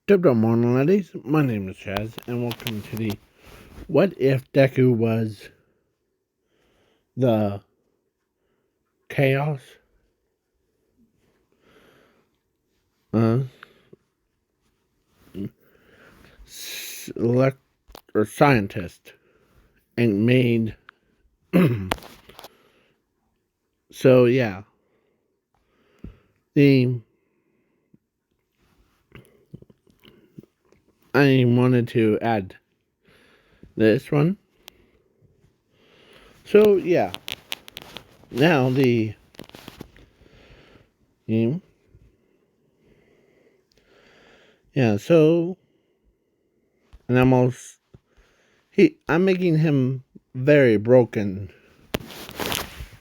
Good morning, ladies. My name is Chaz, and welcome to the What If Deku Was the Chaos uh, select or scientist and made. So yeah, the I wanted to add this one. So yeah, now the yeah. So and I'm making him very broken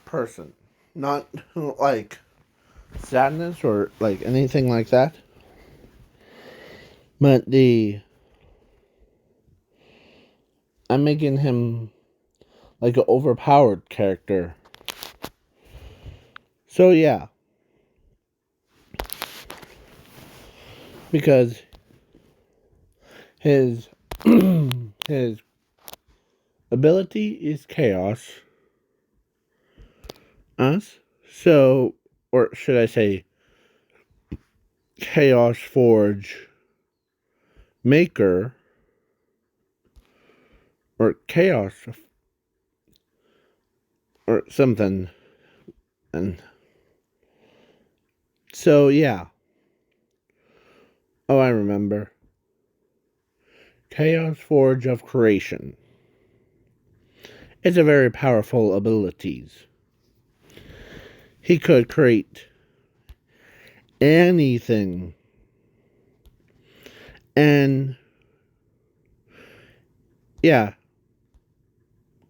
person, not like sadness or like anything like that. But I'm making him like an overpowered character. So yeah, because his his ability is chaos. Us. So, or should I say, Chaos Forge Maker or Chaos or something. And so yeah. Oh, I remember. Chaos Forge of Creation. It's a very powerful abilities. He could create anything. And yeah,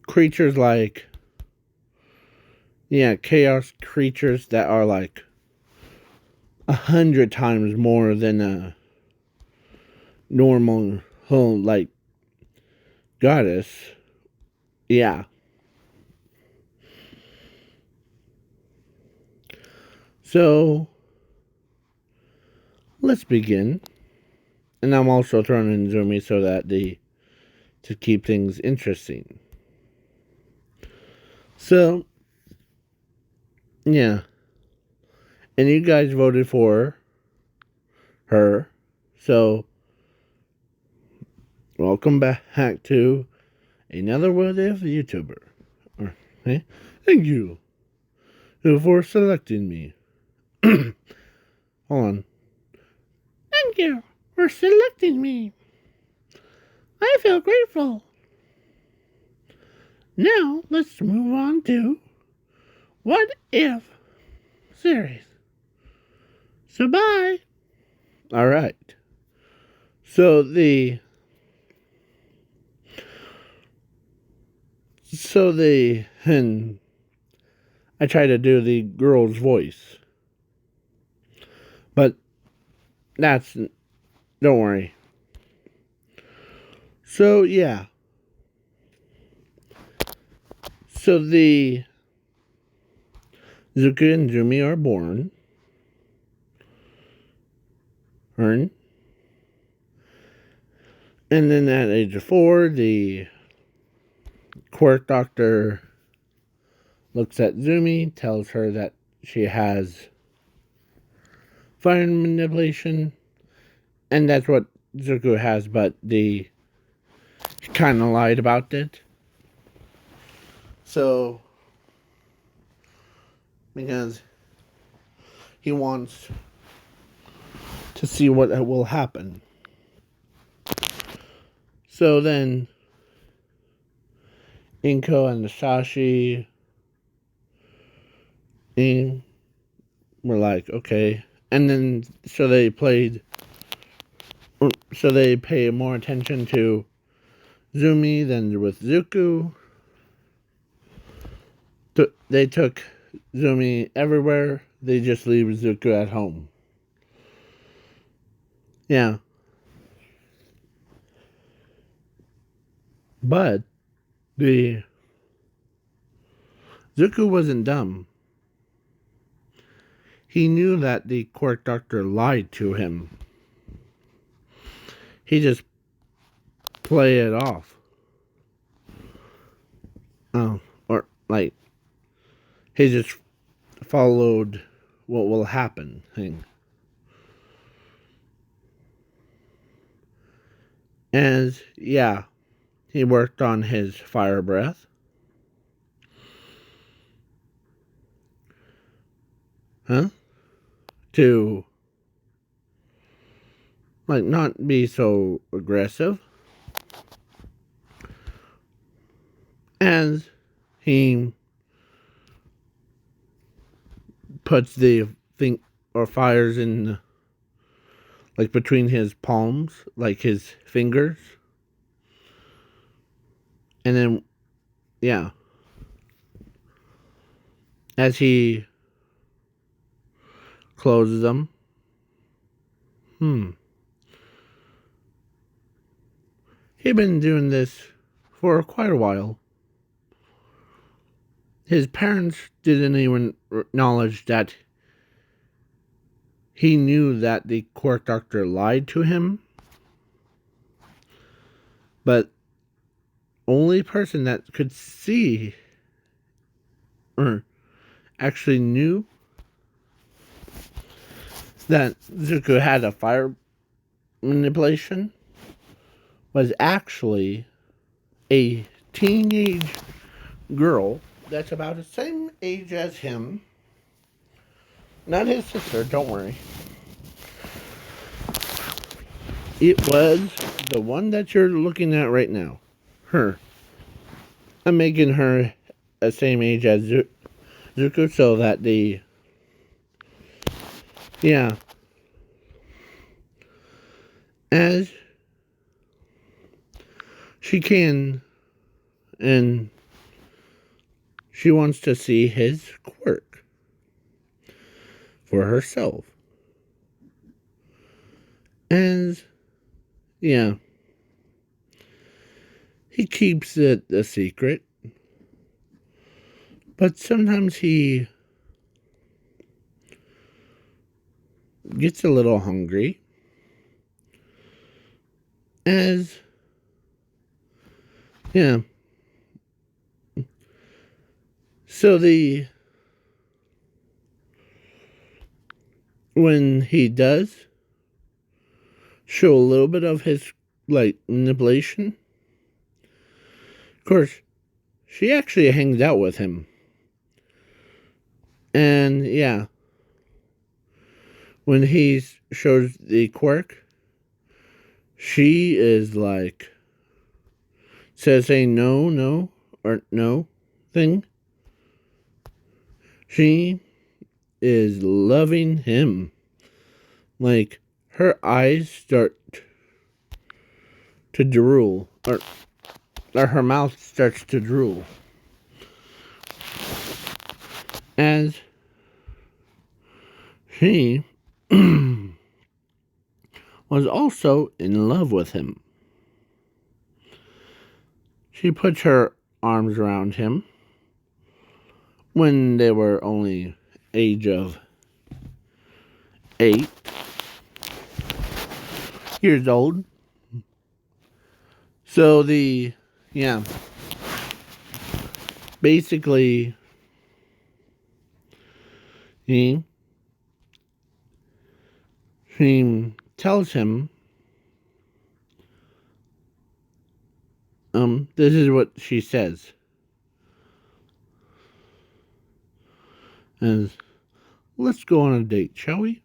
creatures like chaos creatures that are like 100 times more than a normal like goddess. Yeah. So let's begin. And I'm also throwing in Zumi so that to keep things interesting. So yeah. And you guys voted for her. So welcome back to another What If YouTuber. Okay? Thank you for selecting me. Hold on. Thank you for selecting me. I feel grateful. Now let's move on to What If series. So bye. Alright. So and I try to do the girl's voice. But don't worry. So yeah. So the Zuka and Jumi are born. And then at age of 4, the quirk doctor looks at Zumi, tells her that she has fire manipulation, and that's what Zuko has, but he kind of lied about it. So, because he wants to see what will happen. So then, Inko and Shashi were like, okay. And then, so they pay more attention to Zumi than with Zuko. They took Zumi everywhere. They just leave Zuko at home. Yeah. But the Zuko wasn't dumb. He knew that the quirk doctor lied to him. he just play it off. Oh, or like he just followed what will happen thing. And yeah, he worked on his fire breath. Huh? To like not be so aggressive. And he puts the thing or fires in like between his palms, like his fingers. And then yeah, as he closes them. He'd been doing this for quite a while. His parents didn't even acknowledge that he knew that the court doctor lied to him. But only person that could see or actually knew that Zuko had a fire manipulation was actually a teenage girl that's about the same age as him. Not his sister, don't worry. It was the one that you're looking at right now. Her. I'm making her the same age as Zuko so that the... Yeah. As she can, and she wants to see his quirk for herself. And yeah, he keeps it a secret, but sometimes he gets a little hungry. As yeah, so when he does show a little bit of his like manipulation, of course, she actually hangs out with him. And yeah, when he shows the quirk, she is like, says a no, or no thing. She is loving him. Like, her eyes start to drool, or her mouth starts to drool. As she was also in love with him. She puts her arms around him when they were only age of 8 years old. So yeah, basically, she tells him, this is what she says. As, let's go on a date, shall we?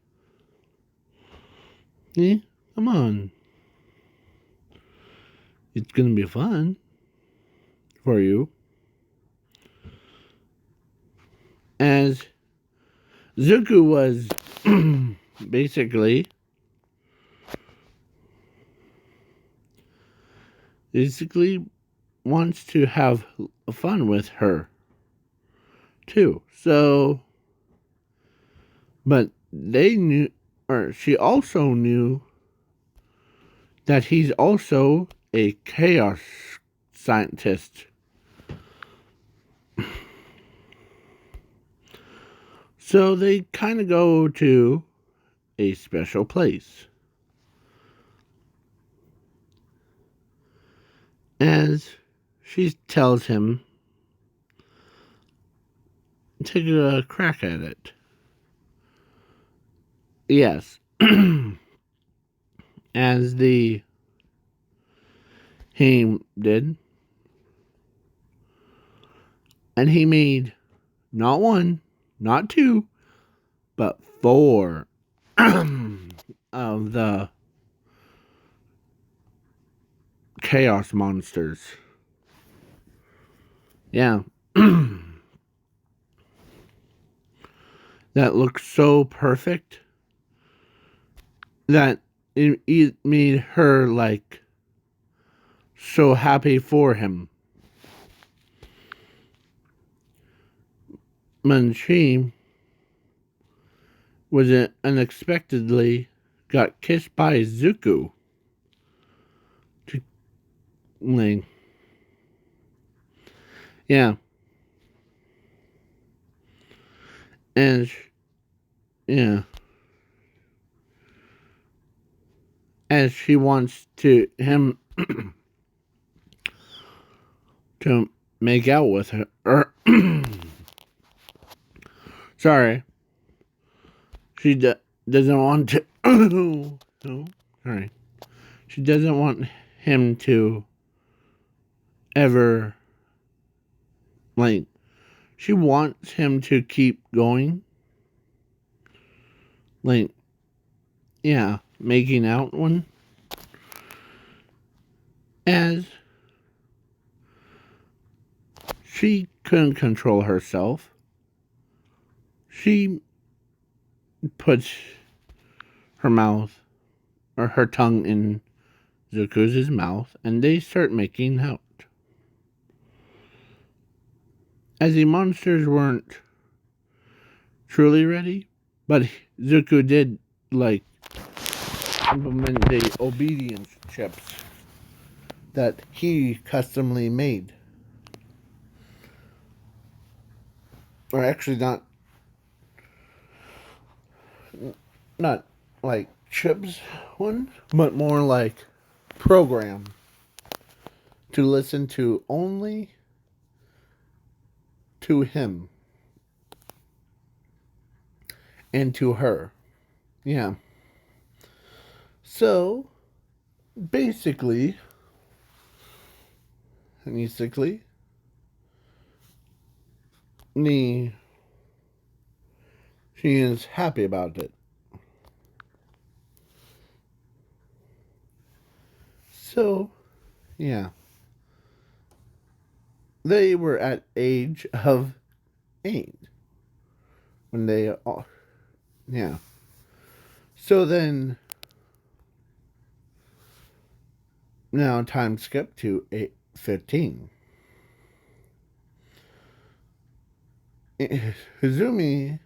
Yeah, come on. It's gonna be fun for you. As Zuko was basically wants to have fun with her too. So, but they knew, or she also knew, that he's also a chaos scientist. So they kind of go to a special place. as she tells him, take a crack at it. Yes. As he did. And he made not one, not two, but four of the chaos monsters. Yeah. That looked so perfect that it made her like so happy for him. When she was unexpectedly got kissed by Zuko. Like, yeah. And yeah. As she wants to him to make out with her. Sorry. She doesn't want to. No, sorry. She doesn't want him to ever. Like, she wants him to keep going. Like, yeah, making out one. As she couldn't control herself, she puts her mouth or her tongue in Zuko's mouth and they start making out. As the monsters weren't truly ready, but Zuko did like implement the obedience chips that he customly made. Or actually not like chips one, but more like program to listen to only to him and to her. Yeah. So basically she is happy about it. So, yeah. They were at age of 8 when they all, yeah. So then, now time skip to 8:15. Hizumi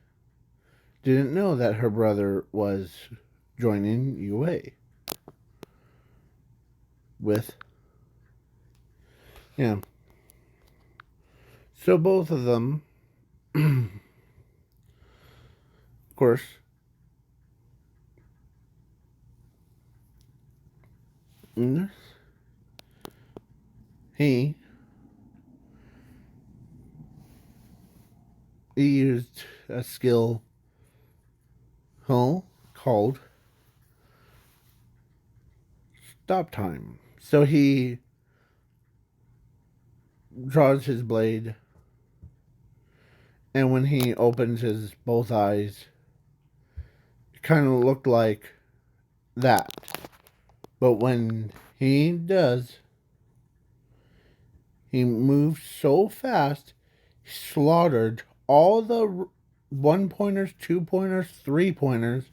didn't know that her brother was joining UA with, yeah. So both of them, of course, he used a skill called stop time. So he draws his blade, and when he opens his both eyes, it kind of looked like that. But when he does, he moves so fast, he slaughtered all the 1-pointers, 2-pointers, 3-pointers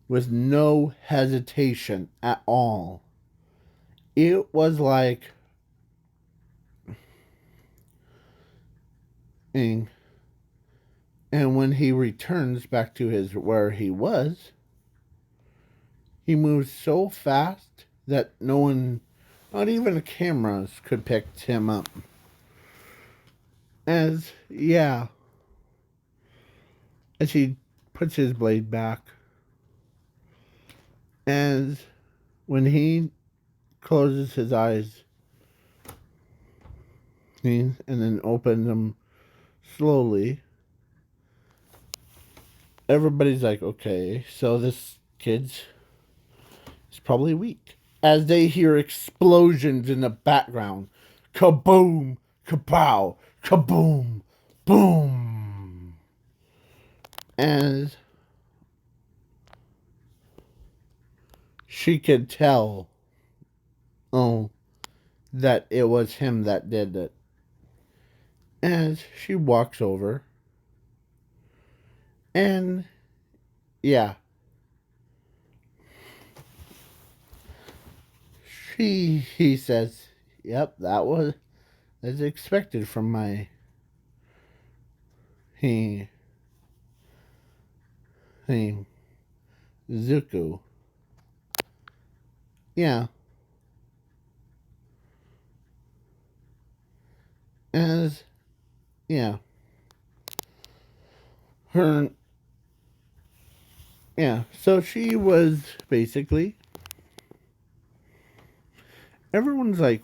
with no hesitation at all. It was like, and when he returns back to his where he was, he moves so fast that no one, not even the cameras, could pick him up. As he puts his blade back, as when he closes his eyes and then open them slowly. Everybody's like, okay, so this kid's is probably weak. As they hear explosions in the background. Kaboom, kapow, kaboom, boom. And she could tell, oh, that it was him that did it. As she walks over, and yeah, he says, "Yep, that was as expected from my he he Zuko." Yeah, as yeah, her yeah. So she was basically everyone's like,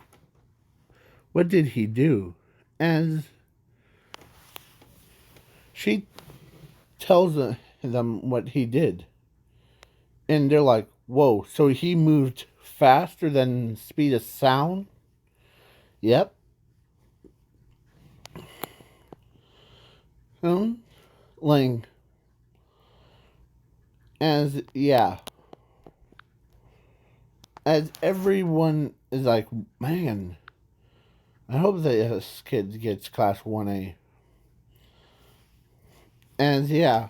"What did he do?" As she tells them what he did, and they're like, "Whoa!" So he moved faster than speed of sound. Yep. Like as yeah, as everyone is like, man, I hope that this kid gets class 1A. And yeah,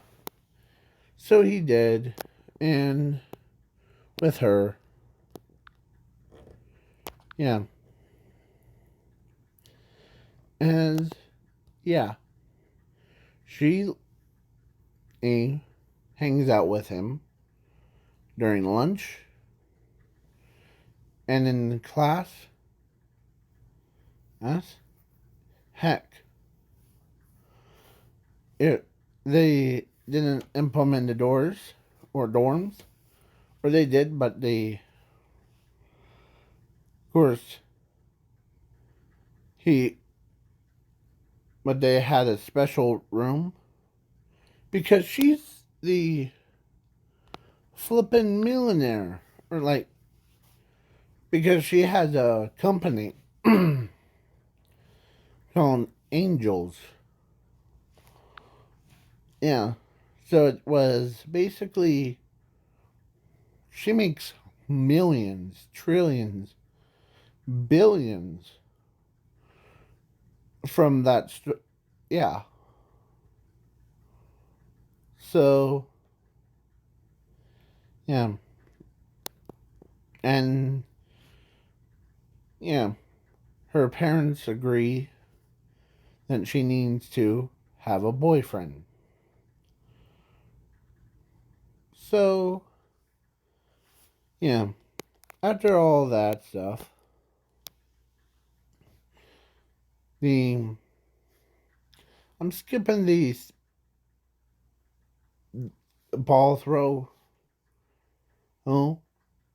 so he did, and with her, yeah, and yeah, she hangs out with him during lunch and in class. As heck, it they didn't implement the doors or dorms, or they did, but they, of course, he, but they had a special room because she's the flippin' millionaire, or like, because she has a company called Angels. Yeah. So it was basically, she makes millions, trillions, billions from that. Yeah. So, yeah. And, yeah. Her parents agree that she needs to have a boyfriend. So, yeah. After all that stuff, the I'm skipping the ball throw. Oh,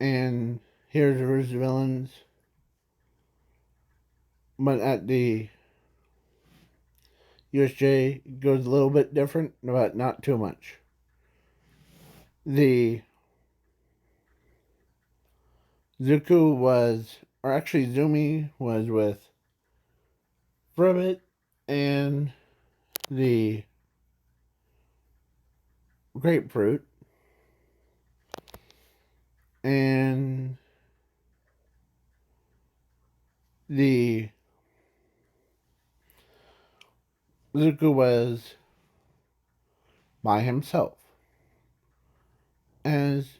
and here's his villains. But at the USJ it goes a little bit different, but not too much. The Zuko was, or actually Zumi was with Ribbit and the grapefruit, and the Zuko was by himself as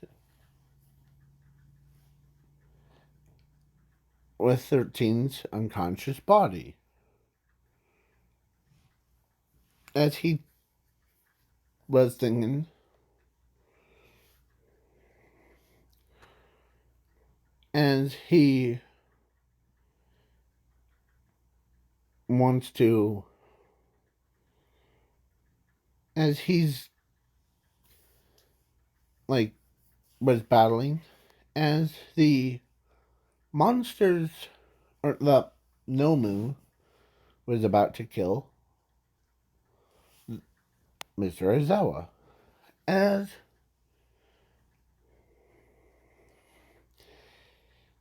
with 13's unconscious body. As he was thinking, as he wants to, as he's like was battling, as the monsters or the Nomu was about to kill Mr. Aizawa. As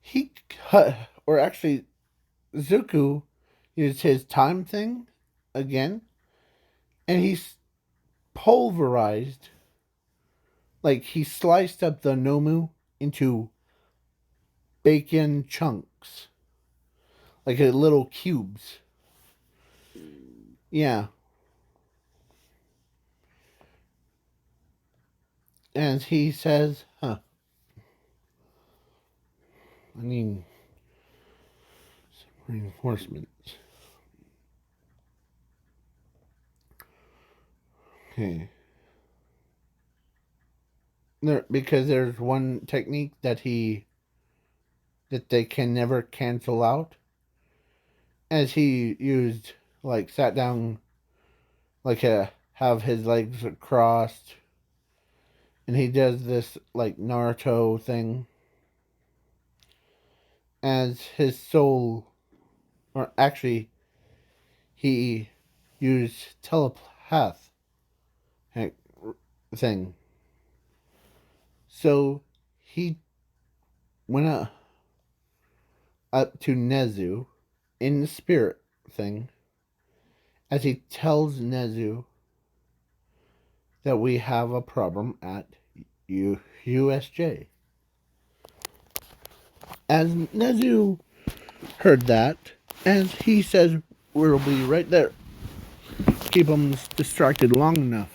he cut, or actually, Zuko used his time thing again, and he's pulverized, like he sliced up the Nomu into bacon chunks, like little cubes. Yeah. And he says, I need some reinforcements. Okay. Because there's one technique that they can never cancel out. As he used, like, sat down, like, have his legs crossed, and he does this, like, Naruto thing. As his soul, or actually, he used telepath thing. So he went up to Nezu in the spirit thing, as he tells Nezu that we have a problem at USJ. As Nezu heard that, as he says, we'll be right there. Keep them distracted long enough.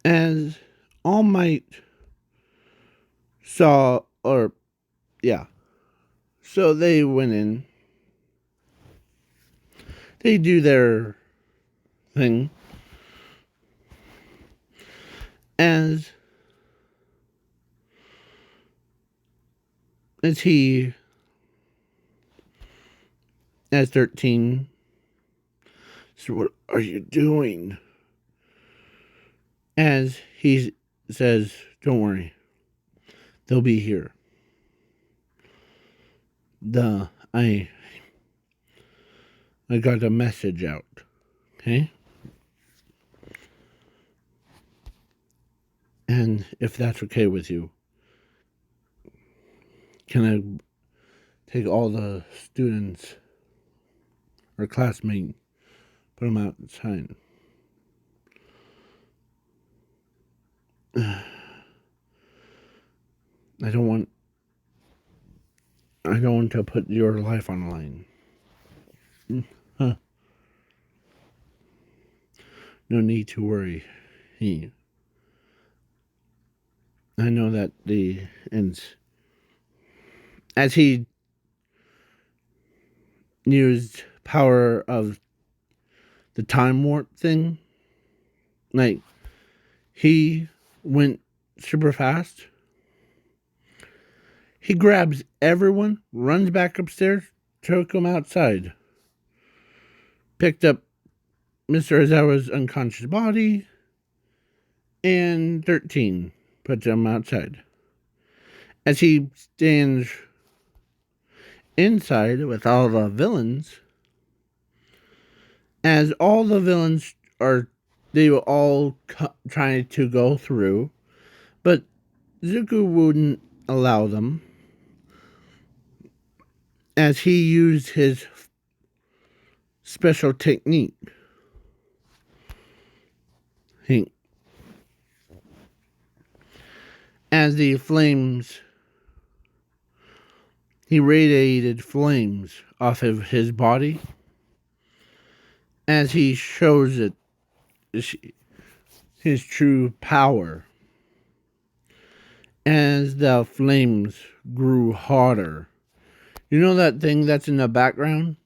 As All Might saw, or, yeah. So they went in. They do their thing. As he, as 13, so what are you doing? As he says, don't worry, they'll be here. I got a message out, okay? And if that's okay with you, can I take all the students or classmates, put them outside? I don't want to put your life on the line. Huh. No need to worry. I know that as he used power of the time warp thing, like, he went super fast. He grabs everyone, runs back upstairs, took them outside, picked up Mr. Aizawa's unconscious body, and 13, put them outside. As he stands inside with all the villains, as all the villains they were all trying to go through, but Zuko wouldn't allow them, as he used his special technique. As the flames, he radiated flames off of his body, as he shows it his true power. As the flames grew hotter. You know that thing that's in the background?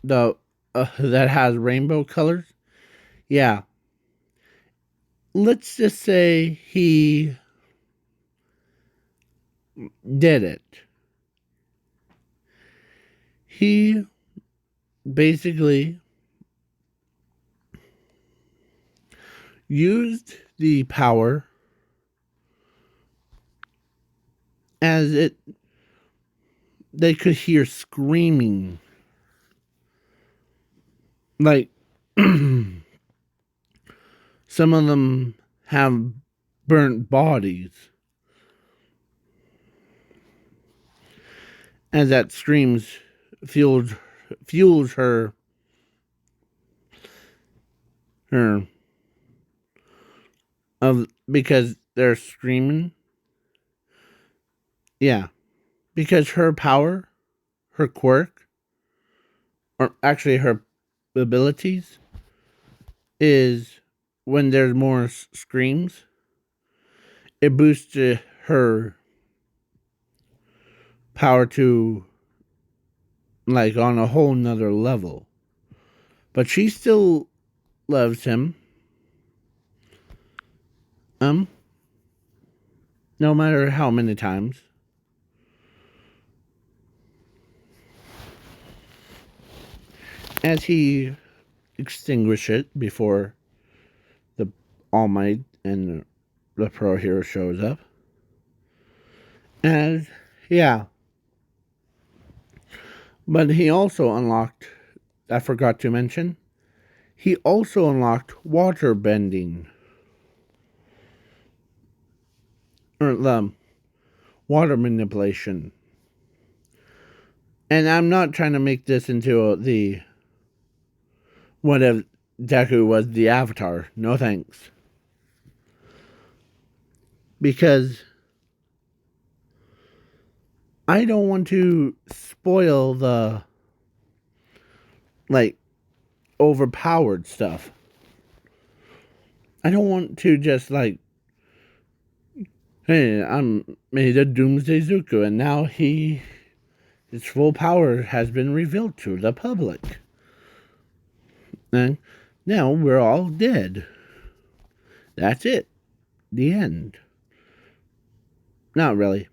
That has rainbow colors? Yeah. Let's just say he did it. He basically used the power as it they could hear screaming. Like, some of them have burnt bodies. And that screams fuels her of because they're screaming. Yeah. Because her power, her quirk, or actually her abilities, is when there's more screams, it boosts her power to like on a whole nother level. But she still loves him. Um, no matter how many times. As he extinguishes it before the All Might and the Pro Hero shows up. And yeah. But he also unlocked, I forgot to mention, he also unlocked water bending. Or the water manipulation. And I'm not trying to make this into the what if Deku was the Avatar. No thanks. Because I don't want to spoil the like overpowered stuff. I don't want to just like, hey, I'm made a Doomsday Zuko, and now his full power has been revealed to the public. And now we're all dead. That's it. The end. Not really.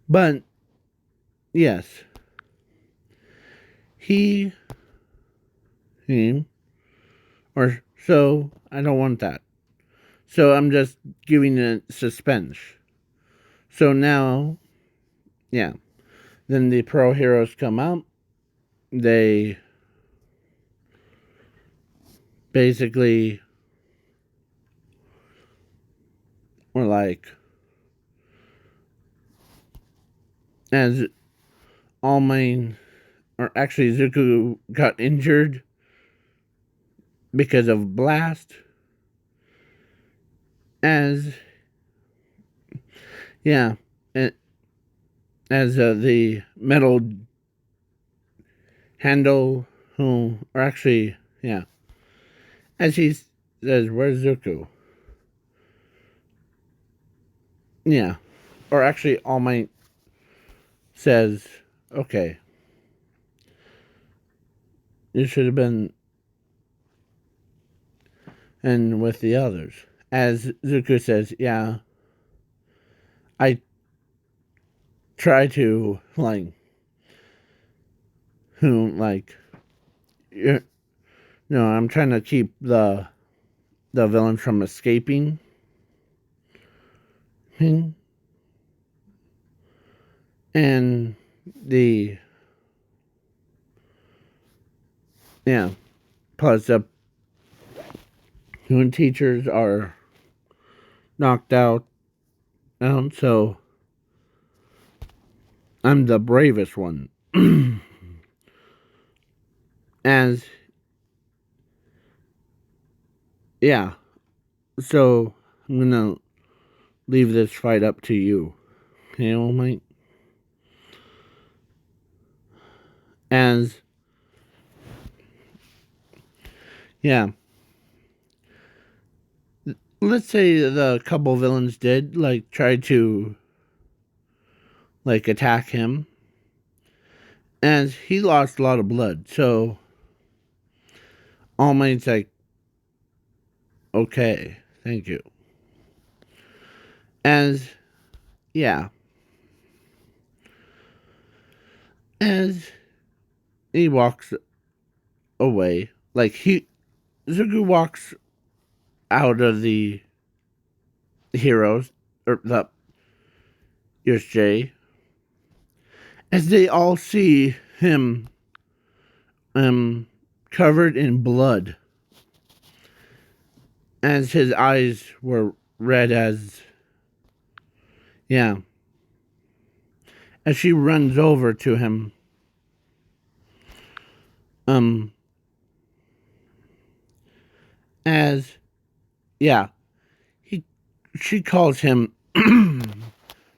But, yes. He, or so, I don't want that. So I'm just giving it suspense. So now, yeah. Then the Pro Heroes come out. They basically were like, as All Might, or actually Zuko got injured because of blast. As, yeah, as the metal handle, or actually, yeah, as he says, where's Zuko? Yeah, or actually, All Might says, okay, you should have been in with the others. As Zuko says, yeah, I try to, like, no, I'm trying to keep the villain from escaping. And the, yeah, plus the when teachers are knocked out, so I'm the bravest one. As, yeah, so I'm gonna leave this fight up to you. Okay, All Might? As, yeah, let's say the couple villains did, like, try to, like, attack him. As he lost a lot of blood, so All Might's like, okay, thank you. As, yeah. As he walks away, like, Zuko walks out of the heroes, or the USJ, as they all see him covered in blood, as his eyes were red as, yeah, as she runs over to him, as, yeah, she calls him,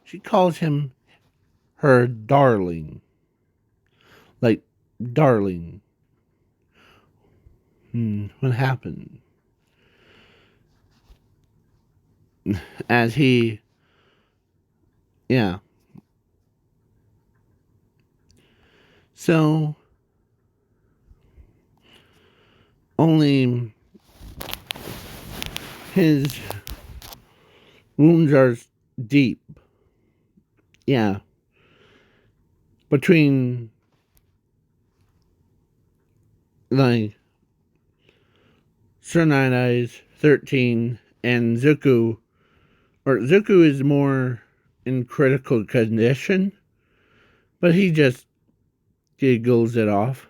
she calls him her darling, like, darling. What happened? As he, yeah. So, only his wounds are deep. Yeah. Between, like, Night Eyes 13 and Zuko, or Zuko is more in critical condition, but he just giggles it off.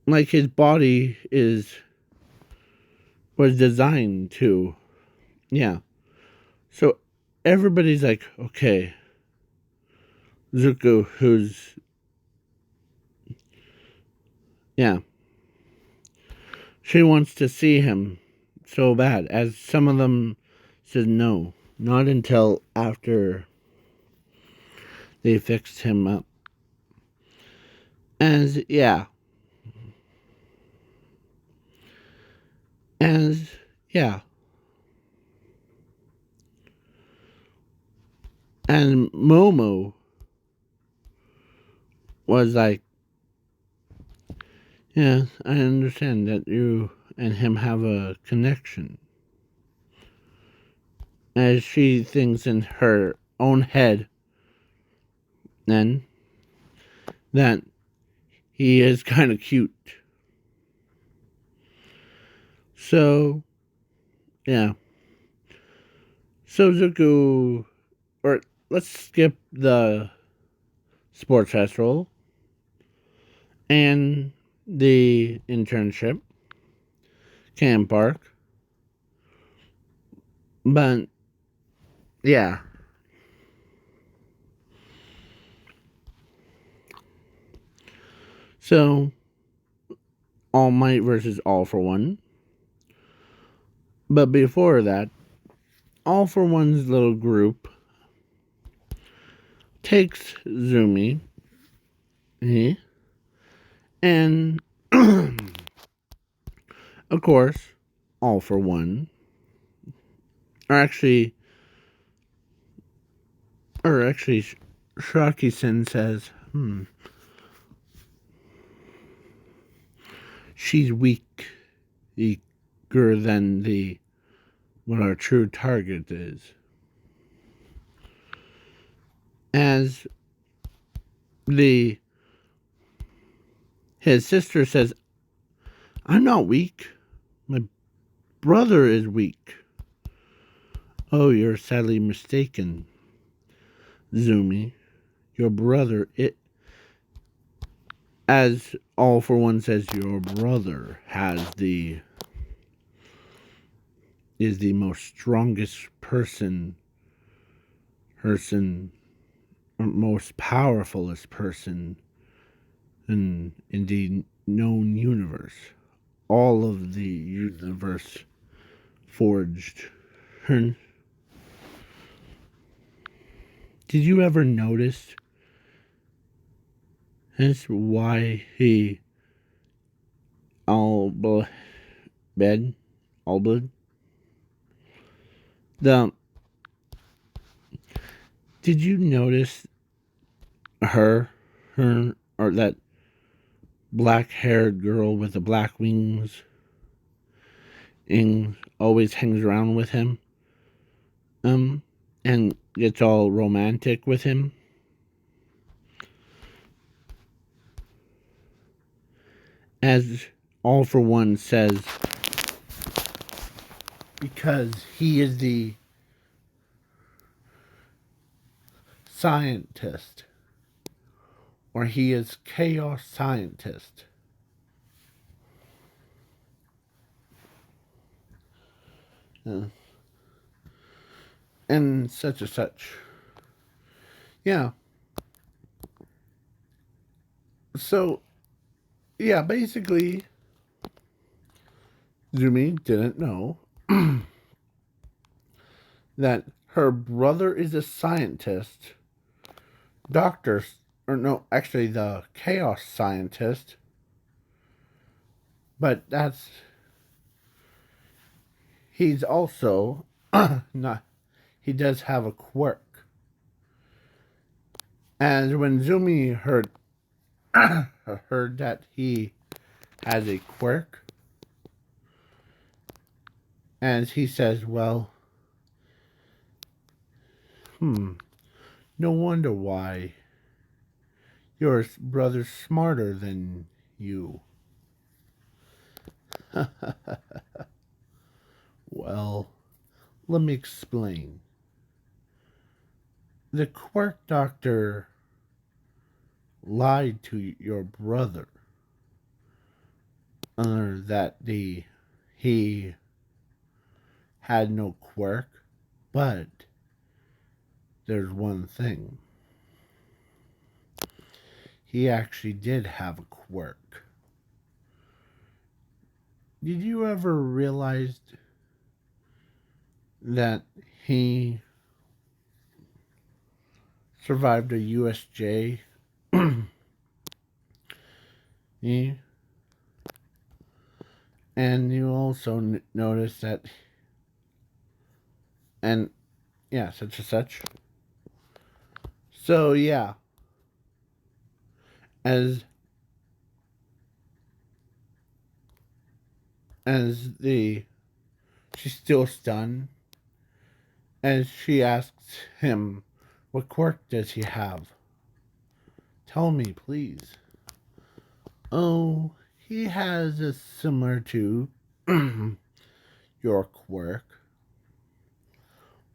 Like his body was designed to, yeah. So everybody's like, okay, Zuko, who's, yeah, she wants to see him so bad, as some of them said no, not until after they fixed him up. As, yeah. As, yeah. And Momo was like, yeah, I understand that you and him have a connection. As she thinks in her own head, then, that he is kind of cute. So, yeah. So Zuko, or let's skip the sports festival and the internship, camp park. But, yeah. So, All Might versus All for One. But before that, All for One's little group takes Zumi, and of course, All for One, or actually, Shraki-sen says, she's weaker than what our true target is. As his sister says, I'm not weak. My brother is weak. Oh, you're sadly mistaken, Zumi. Your brother, as All for One says, your brother is the most strongest person, or most powerfulest person in the known universe. All of the universe forged. Did you ever notice that's why he all blood? Did you notice her, or that black-haired girl with the black wings, and always hangs around with him, and gets all romantic with him? As All for One says, because he is the scientist, or he is chaos scientist. And such and such. Yeah. So, yeah, basically, Zumi didn't know that her brother is a scientist, doctor, or no, actually the chaos scientist, but he's also not, he does have a quirk. And when Zumi heard that he has a quirk, and he says, well, no wonder why your brother's smarter than you. Well, let me explain. The quirk doctor lied to your brother that he had no quirk, but there's one thing. He actually did have a quirk. Did you ever realize that he survived a USJ? Yeah. And you also notice that, and yeah, such and such. So yeah, as the she's still stunned, as she asks him, "What quirk does he have? Tell me, please." Oh, he has a similar to your quirk.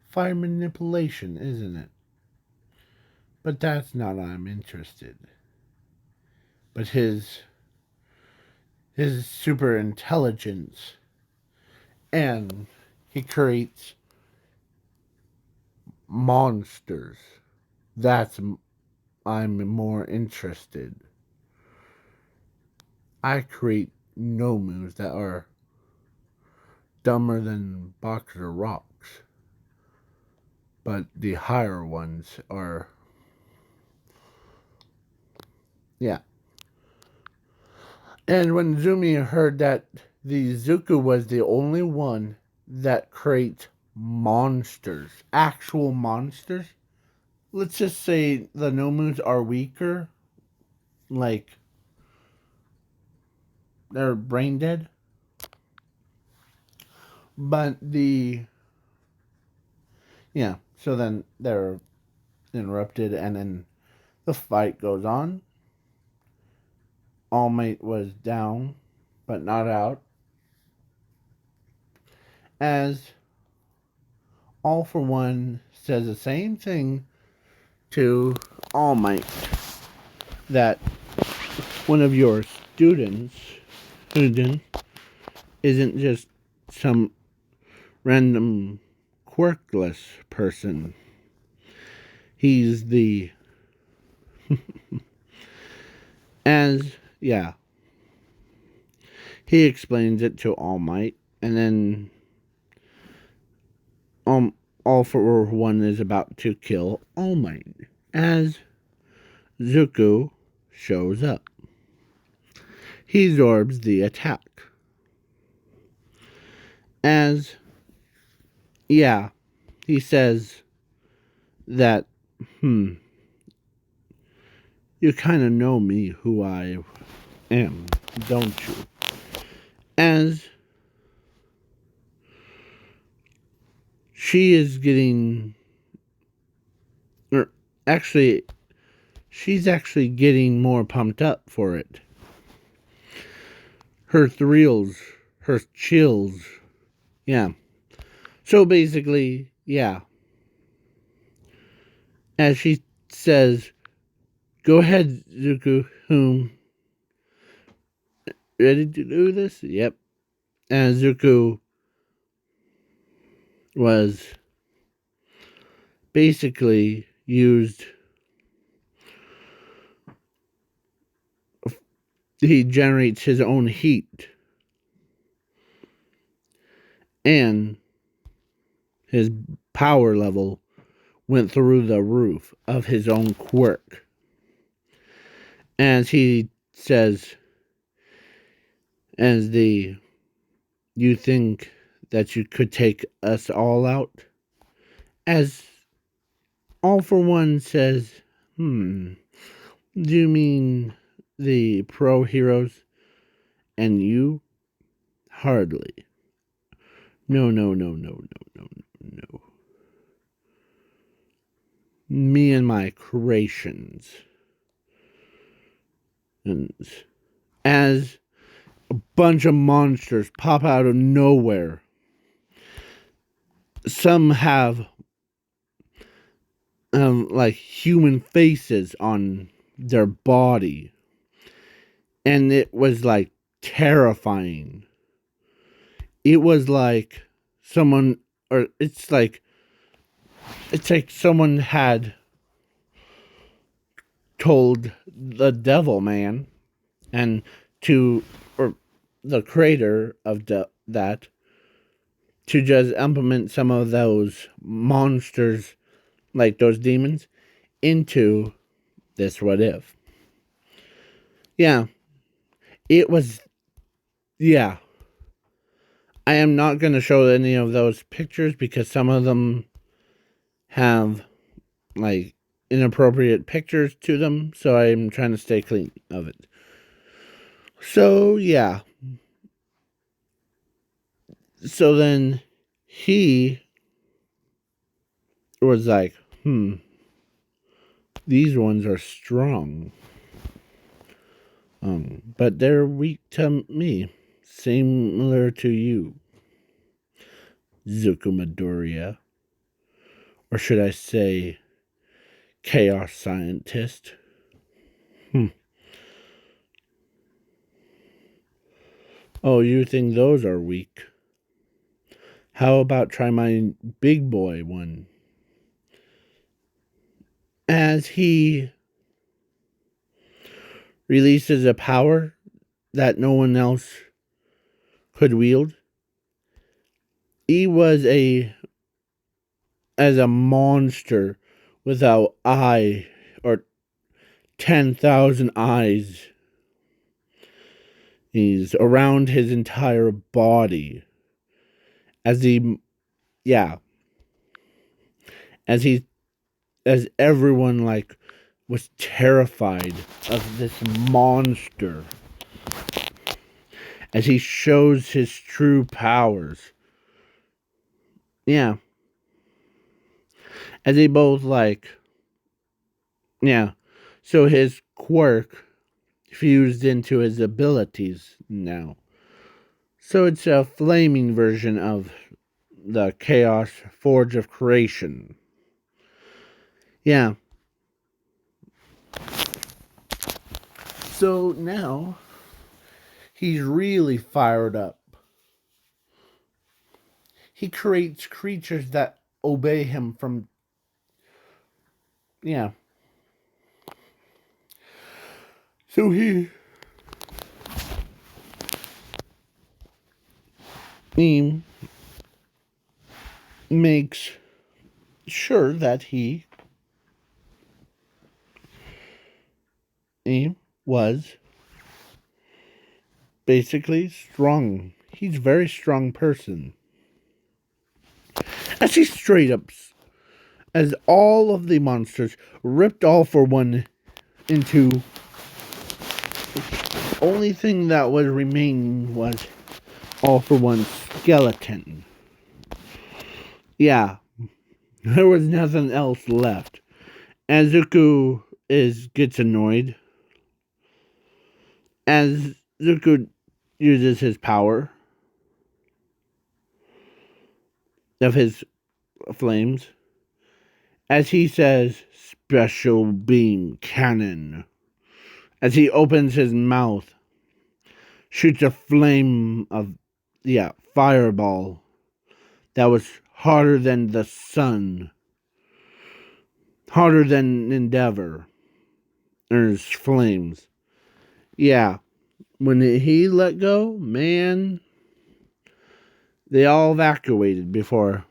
Fire manipulation, isn't it? But that's not I'm interested. But his super intelligence, and he creates monsters. That's I'm more interested. I create nomus that are dumber than boxer rocks, but the higher ones are, yeah. And when Zumi heard that the Zuko was the only one that creates monsters, actual monsters, let's just say the nomus are weaker, like they're brain dead, but yeah, so then they're interrupted, and then the fight goes on. All Might was down, but not out, as All for One says the same thing to All Might, that one of your students isn't just some random quirkless person. He's the as yeah. He explains it to All Might, and then All for One is about to kill All Might as Zuko shows up. He absorbs the attack. As yeah, he says that you kind of know me, who I am, don't you? As she is getting, or actually, she's actually getting more pumped up for it. Her thrills, her chills, yeah. So basically, yeah. As she says, "Go ahead, Zuko. Ready to do this?" Yep. And Zuko was basically used. He generates his own heat, and his power level went through the roof of his own quirk. As he says, as the "you think that you could take us all out?" As All for One says, do you mean the pro heroes? And you? Hardly. No, no, no, no, no, no, no. Me and my creations. And as a bunch of monsters pop out of nowhere, some have like human faces on their body, and it was like terrifying. It was like someone, or it's like someone had told the devil man and to, or the creator of that, to just implement some of those monsters, like those demons, into this what if. Yeah, it was, yeah. I am not going to show any of those pictures because some of them have like inappropriate pictures to them, so I'm trying to stay clean of it. So, yeah. So then he was like, these ones are strong. But they're weak to me, similar to you, Zukumadoria. Or should I say, chaos scientist? Oh, you think those are weak? How about try my big boy one? As he releases a power that no one else could wield, he was as a monster without eye or 10,000 eyes. He's around his entire body. As he, yeah, as he, as everyone like was terrified of this monster. As he shows his true powers. Yeah. As they both like, yeah. So his quirk fused into his abilities now. So it's a flaming version of the Chaos Forge of Creation. Yeah. So now he's really fired up. He creates creatures that obey him from, yeah. So he makes sure that he was basically strong. He's a very strong person. As he straight up, as all of the monsters ripped All for One into, the only thing that was remaining was All for One's skeleton. Yeah, there was nothing else left. As Zuko gets annoyed, as Zuko uses his power of his flames, as he says, special beam cannon. As he opens his mouth, shoots a flame of, fireball that was hotter than the sun, hotter than Endeavor. There's flames. Yeah, when he let go, man, they all evacuated before.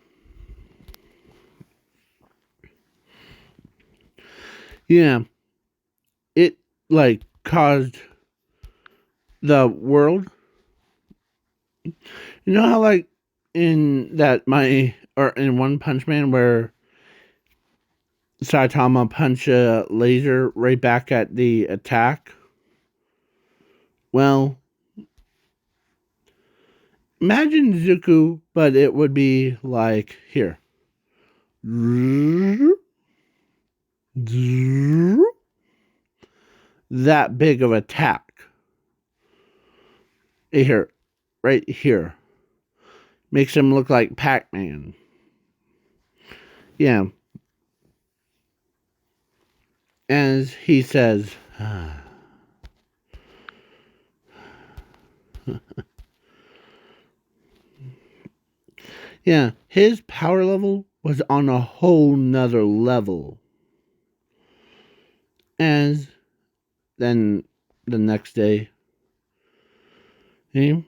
Yeah, it like caused the world. You know how like in One Punch Man where Saitama punched a laser right back at the attack? Well, imagine Zuko, but it would be like here. That big of attack. Here. Right here. Makes him look like Pac-Man. Yeah. As he says, yeah, his power level was on a whole nother level. As then the next day, Ling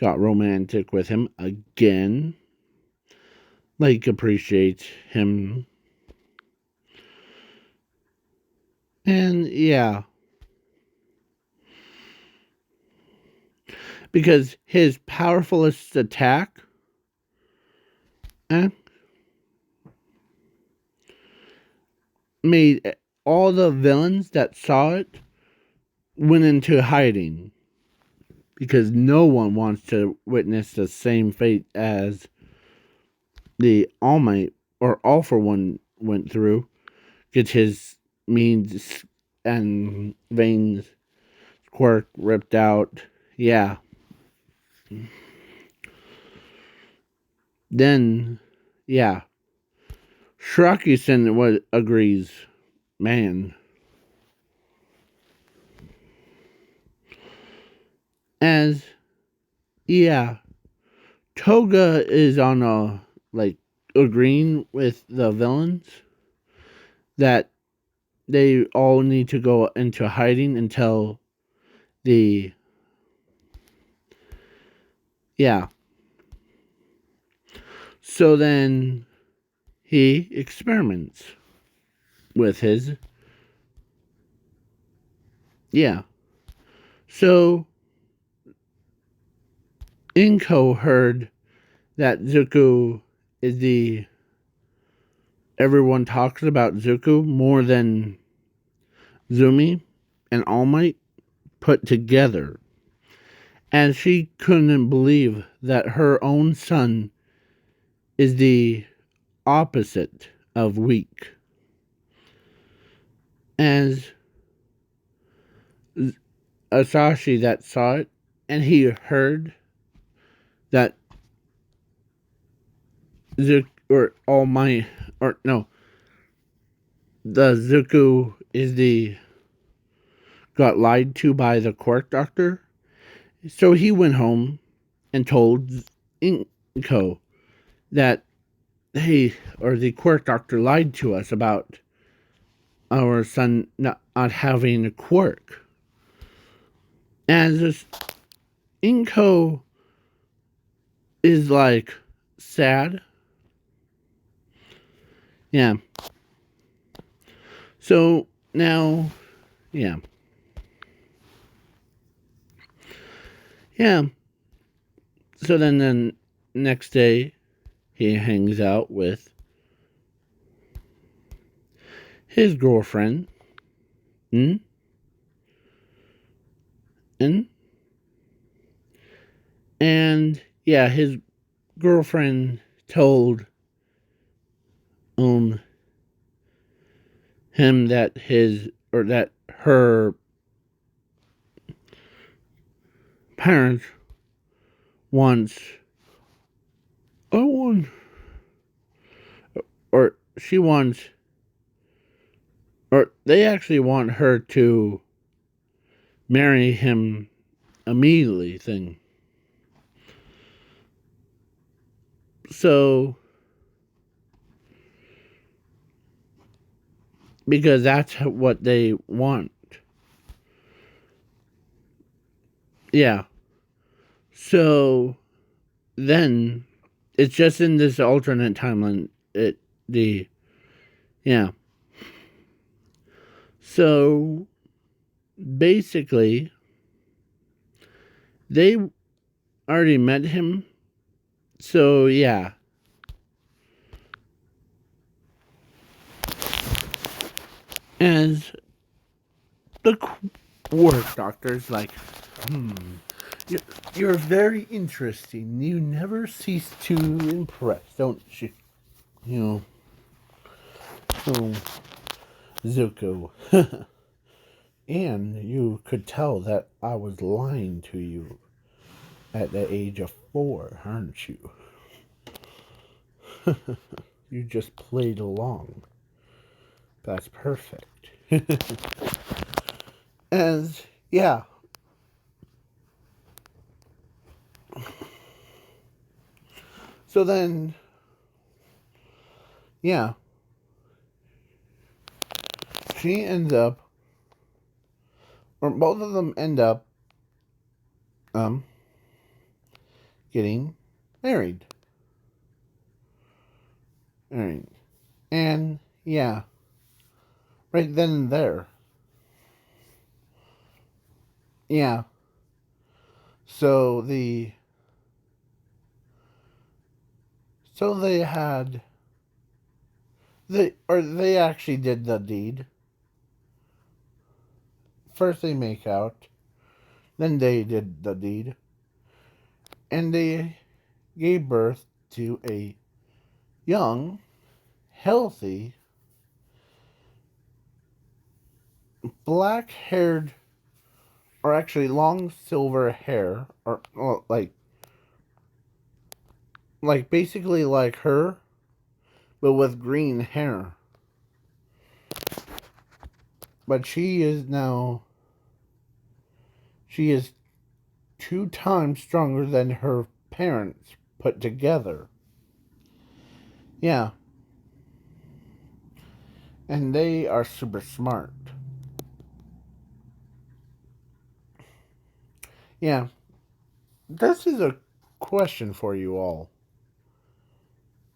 got romantic with him again. Like, appreciates him. And yeah. Because his powerfulest attack made all the villains that saw it went into hiding. Because no one wants to witness the same fate as the All Might or All for One went through. Get his means and veins quirk ripped out. Yeah. Then, yeah. Shirakusen agrees. Man. As, yeah. Toga is on agreeing with the villains that they all need to go into hiding until the, yeah. So then he experiments with his, yeah. So Inko heard that Zuko is everyone talks about Zuko more than Zumi and All Might put together. And she couldn't believe that her own son is the opposite of weak. As Asashi that saw it, and he heard that Zuko or All Might, or no, the Zuko is got lied to by the court doctor. So he went home and told Inko that the court doctor lied to us about our son not having a quirk. And this Inko is like sad. Yeah. So now, yeah. Yeah. So then the next day, he hangs out with his girlfriend. And yeah, his girlfriend told him that her parents wants I want, or she wants, or they actually want her to marry him immediately thing. So, because that's what they want. Yeah. So, then, it's just in this alternate timeline. Yeah. So, basically, they already met him. So, yeah. As the work doctor's like, you're very interesting. You never cease to impress, don't you? You know, oh, Zuko. And you could tell that I was lying to you at the age of 4, aren't you? You just played along. That's perfect. And yeah. So then, yeah. She ends up, or both of them end up, um, getting married. Married. And yeah. Right then and there. Yeah. So they had they actually did the deed. First they make out, then they did the deed, and they gave birth to a young, healthy, black-haired, or actually long silver hair, or well, like basically like her, but with green hair. But she is 2 times stronger than her parents put together. Yeah. And they are super smart. Yeah. This is a question for you all.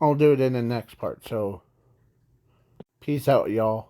I'll do it in the next part. So, peace out, y'all.